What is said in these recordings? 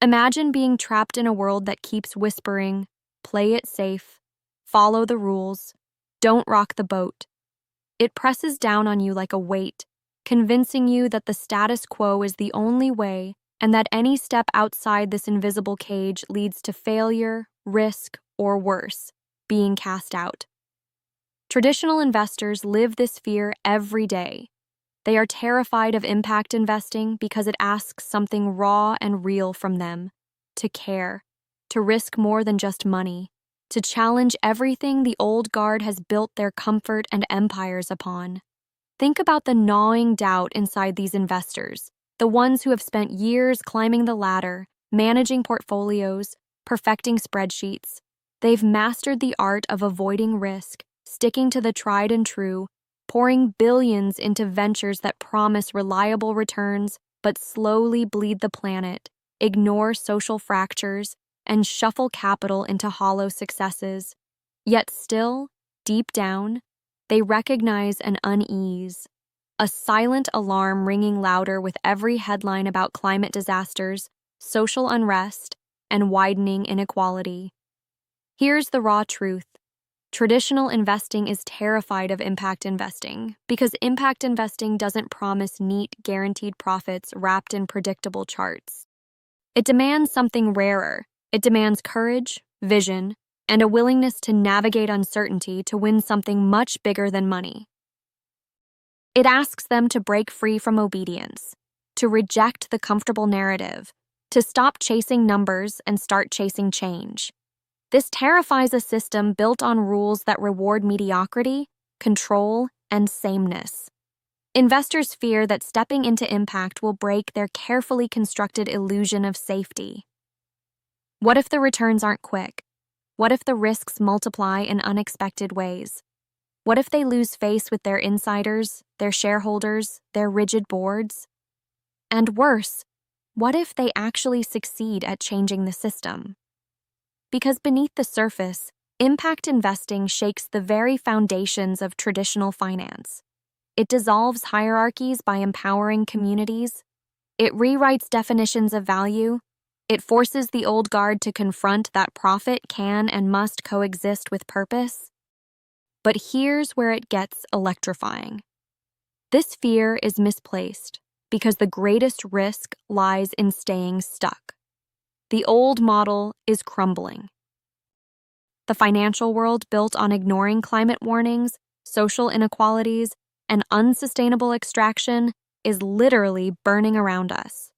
Imagine being trapped in a world that keeps whispering, play it safe, follow the rules, don't rock the boat. It presses down on you like a weight, convincing you that the status quo is the only way and that any step outside this invisible cage leads to failure, risk, or worse, being cast out. Traditional investors live this fear every day. They are terrified of impact investing because it asks something raw and real from them: to care, to risk more than just money, to challenge everything the old guard has built their comfort and empires upon. Think about the gnawing doubt inside these investors, the ones who have spent years climbing the ladder, managing portfolios, perfecting spreadsheets. They've mastered the art of avoiding risk, sticking to the tried and true, pouring billions into ventures that promise reliable returns but slowly bleed the planet, ignore social fractures, and shuffle capital into hollow successes. Yet still, deep down, they recognize an unease, a silent alarm ringing louder with every headline about climate disasters, social unrest, and widening inequality. Here's the raw truth. Traditional investing is terrified of impact investing because impact investing doesn't promise neat, guaranteed profits wrapped in predictable charts. It demands something rarer. It demands courage, vision, and a willingness to navigate uncertainty to win something much bigger than money. It asks them to break free from obedience, to reject the comfortable narrative, to stop chasing numbers and start chasing change. This terrifies a system built on rules that reward mediocrity, control, and sameness. Investors fear that stepping into impact will break their carefully constructed illusion of safety. What if the returns aren't quick? What if the risks multiply in unexpected ways? What if they lose face with their insiders, their shareholders, their rigid boards? And worse, what if they actually succeed at changing the system? Because beneath the surface, impact investing shakes the very foundations of traditional finance. It dissolves hierarchies by empowering communities. It rewrites definitions of value. It forces the old guard to confront that profit can and must coexist with purpose. But here's where it gets electrifying. This fear is misplaced because the greatest risk lies in staying stuck. The old model is crumbling. The financial world built on ignoring climate warnings, social inequalities, and unsustainable extraction is literally burning around us.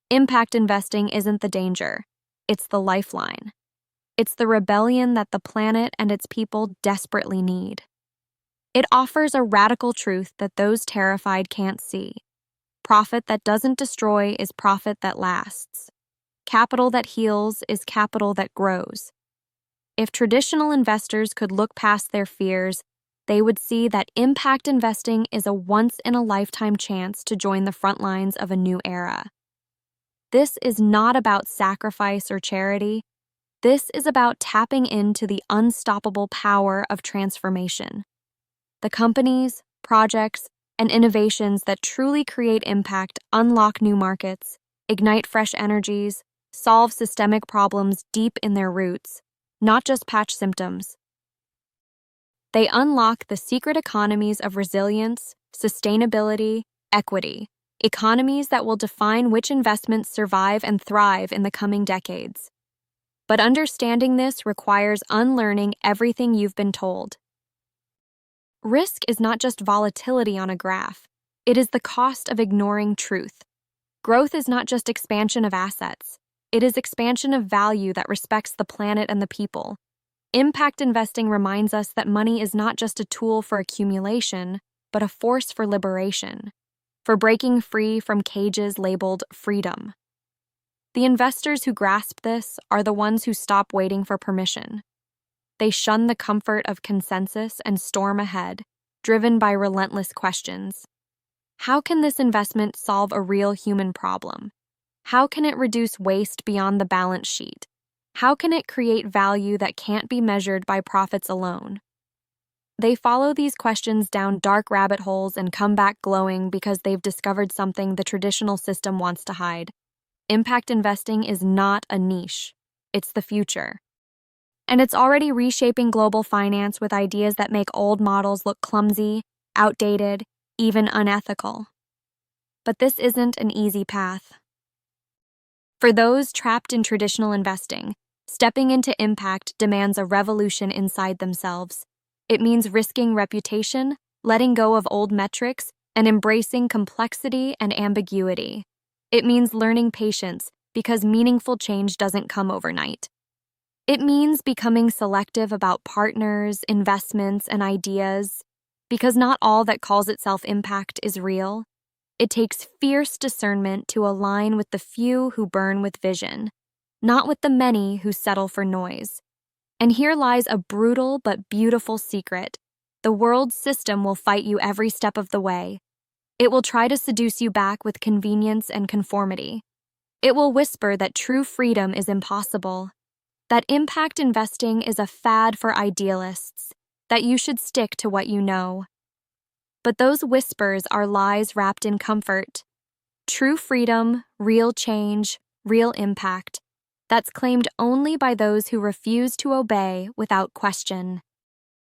Impact investing isn't the danger, it's the lifeline. It's the rebellion that the planet and its people desperately need. It offers a radical truth that those terrified can't see. Profit that doesn't destroy is profit that lasts. Capital that heals is capital that grows. If traditional investors could look past their fears, they would see that impact investing is a once-in-a-lifetime chance to join the front lines of a new era. This is not about sacrifice or charity. This is about tapping into the unstoppable power of transformation. The companies, projects, and innovations that truly create impact unlock new markets, ignite fresh energies, solve systemic problems deep in their roots, not just patch symptoms. They unlock the secret economies of resilience, sustainability, equity, economies that will define which investments survive and thrive in the coming decades. But understanding this requires unlearning everything you've been told. Risk is not just volatility on a graph. It is the cost of ignoring truth. Growth is not just expansion of assets. It is expansion of value that respects the planet and the people. Impact investing reminds us that money is not just a tool for accumulation, but a force for liberation, for breaking free from cages labeled freedom. The investors who grasp this are the ones who stop waiting for permission. They shun the comfort of consensus and storm ahead, driven by relentless questions. How can this investment solve a real human problem? How can it reduce waste beyond the balance sheet? How can it create value that can't be measured by profits alone? They follow these questions down dark rabbit holes and come back glowing because they've discovered something the traditional system wants to hide. Impact investing is not a niche, it's the future. And it's already reshaping global finance with ideas that make old models look clumsy, outdated, even unethical. But this isn't an easy path. For those trapped in traditional investing, stepping into impact demands a revolution inside themselves. It means risking reputation, letting go of old metrics, and embracing complexity and ambiguity. It means learning patience because meaningful change doesn't come overnight. It means becoming selective about partners, investments, and ideas because not all that calls itself impact is real. It takes fierce discernment to align with the few who burn with vision, not with the many who settle for noise. And here lies a brutal but beautiful secret. The world's system will fight you every step of the way. It will try to seduce you back with convenience and conformity. It will whisper that true freedom is impossible, that impact investing is a fad for idealists, that you should stick to what you know. But those whispers are lies wrapped in comfort. True freedom, real change, real impact, that's claimed only by those who refuse to obey without question.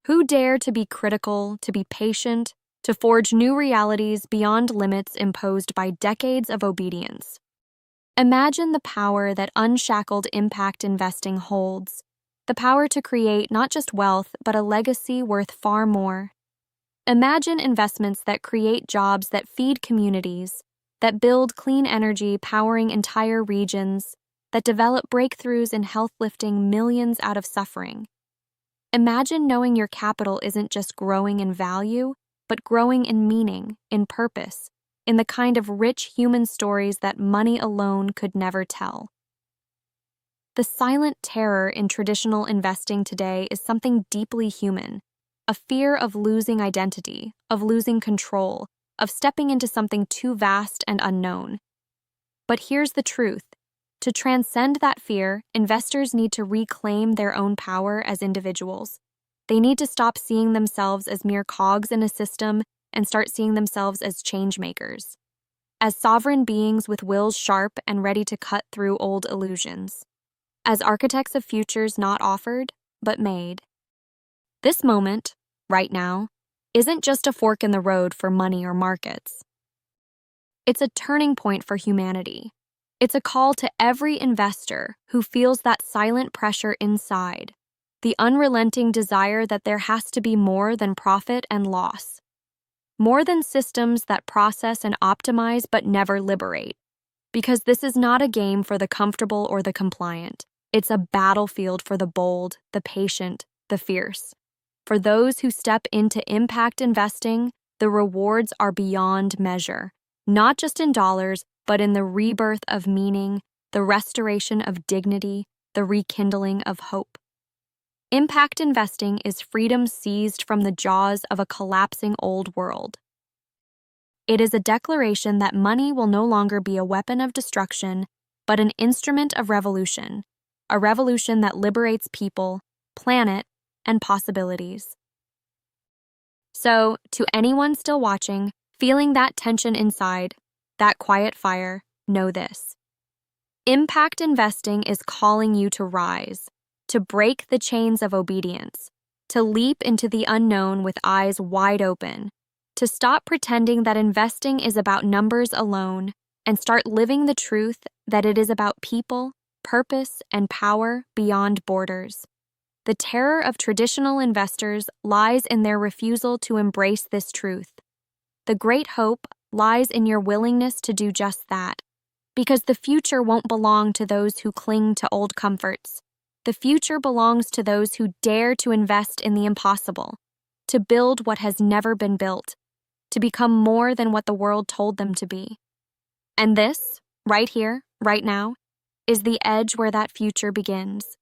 Who dare to be critical, to be patient, to forge new realities beyond limits imposed by decades of obedience. Imagine the power that unshackled impact investing holds, the power to create not just wealth, but a legacy worth far more. Imagine investments that create jobs that feed communities, that build clean energy powering entire regions, that develop breakthroughs in health lifting millions out of suffering. Imagine knowing your capital isn't just growing in value, but growing in meaning, in purpose, in the kind of rich human stories that money alone could never tell. The silent terror in traditional investing today is something deeply human, a fear of losing identity, of losing control, of stepping into something too vast and unknown. But here's the truth. To transcend that fear, investors need to reclaim their own power as individuals. They need to stop seeing themselves as mere cogs in a system and start seeing themselves as change makers, as sovereign beings with wills sharp and ready to cut through old illusions, as architects of futures not offered, but made. This moment, right now, isn't just a fork in the road for money or markets. It's a turning point for humanity. It's a call to every investor who feels that silent pressure inside, the unrelenting desire that there has to be more than profit and loss, more than systems that process and optimize but never liberate. Because this is not a game for the comfortable or the compliant. It's a battlefield for the bold, the patient, the fierce. For those who step into impact investing, the rewards are beyond measure, not just in dollars, but in the rebirth of meaning, the restoration of dignity, the rekindling of hope. Impact investing is freedom seized from the jaws of a collapsing old world. It is a declaration that money will no longer be a weapon of destruction, but an instrument of revolution, a revolution that liberates people, planet, and possibilities. So, to anyone still watching, feeling that tension inside, that quiet fire, know this. Impact investing is calling you to rise, to break the chains of obedience, to leap into the unknown with eyes wide open, to stop pretending that investing is about numbers alone and start living the truth that it is about people, purpose, and power beyond borders. The terror of traditional investors lies in their refusal to embrace this truth. The great hope lies in your willingness to do just that, because the future won't belong to those who cling to old comforts. The future belongs to those who dare to invest in the impossible, to build what has never been built, to become more than what the world told them to be. And this, right here, right now, is the edge where that future begins.